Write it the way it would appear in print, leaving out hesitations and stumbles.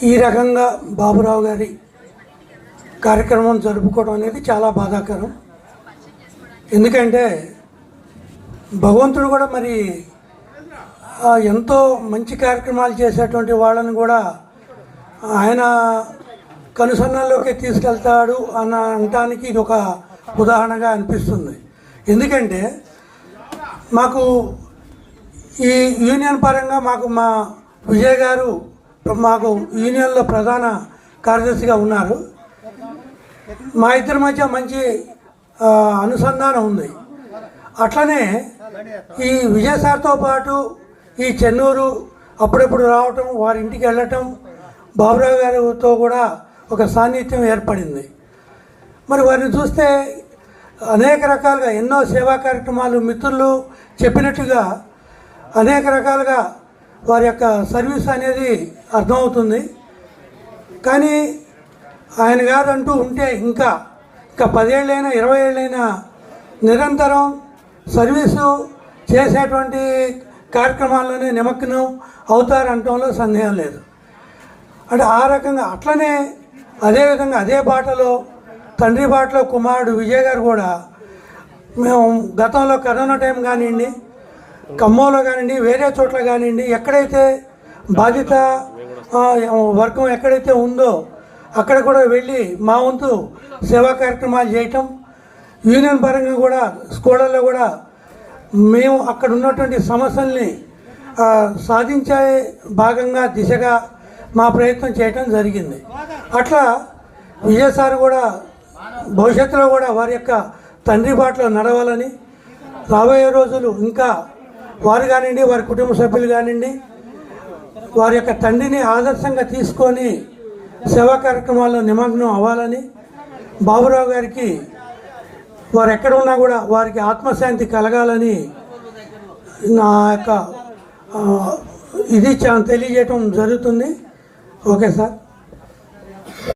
ఈ రకంగా బాబురావు గారి కార్యక్రమం జరుపుకోవడం అనేది చాలా బాధాకరం. ఎందుకంటే భగవంతుడు కూడా మరి ఎంతో మంచి కార్యక్రమాలు చేసేటువంటి వాళ్ళని కూడా ఆయన కనుసన్నల్లోకి తీసుకెళ్తాడు అన్న అనటానికి ఇది ఒక ఉదాహరణగా అనిపిస్తుంది. ఎందుకంటే మాకు ఈ యూనియన్ పరంగా మా విజయ్ గారు మాకు యూనియన్లో ప్రధాన కార్యదర్శిగా ఉన్నారు. మా ఇద్దరి మధ్య మంచి అనుసంధానం ఉంది. అట్లనే ఈ విజయ్ సార్తో పాటు ఈ చెన్నూరు అప్పుడప్పుడు రావటం, వారి ఇంటికి వెళ్ళటం, బాబురావు గారితో కూడా ఒక సాన్నిధ్యం ఏర్పడింది. మరి వారిని చూస్తే అనేక రకాలుగా ఎన్నో సేవా కార్యక్రమాలు మిత్రులు చెప్పినట్టుగా అనేక రకాలుగా వారి యొక్క సర్వీస్ అనేది అర్థమవుతుంది. కానీ ఆయన గారు అంటూ ఉంటే ఇంకా 10 ఏళ్ళైనా 20 ఏళ్ళైనా నిరంతరం సర్వీసు చేసేటువంటి కార్యక్రమాల్లోనే నిమగ్నం అవుతారంటంలో సందేహం లేదు. అంటే ఆ రకంగా అట్లనే అదేవిధంగా అదే బాటలో తండ్రి బాటలో కుమారుడు విజయ్ గారు కూడా మేము గతంలో కరోనా టైం కానివ్వండి, ఖమ్మంలో కానివ్వండి, వేరే చోట్ల కానివ్వండి, ఎక్కడైతే బాధిత వర్గం ఎక్కడైతే ఉందో అక్కడ కూడా వెళ్ళి మా వంతు సేవా కార్యక్రమాలు చేయటం, యూనియన్ పరంగా కూడా స్కూళ్ళల్లో కూడా మేము అక్కడ ఉన్నటువంటి సమస్యల్ని సాధించే భాగంగా దిశగా మా ప్రయత్నం చేయటం జరిగింది. అట్లా విజయ్ సార్ కూడా భవిష్యత్తులో కూడా వారి యొక్క తండ్రి బాటలో నడవాలని, రాబోయే రోజులు ఇంకా వారు కానివ్వండి, వారి కుటుంబ సభ్యులు కానివ్వండి, వారి యొక్క తండ్రిని ఆదర్శంగా తీసుకొని సేవా కార్యక్రమాల్లో నిమగ్నం అవ్వాలని, బాబురావు గారికి వారు ఎక్కడ ఉన్నా కూడా వారికి ఆత్మశాంతి కలగాలని నా యొక్క ఇది తెలియజేయటం జరుగుతుంది. Okay sir.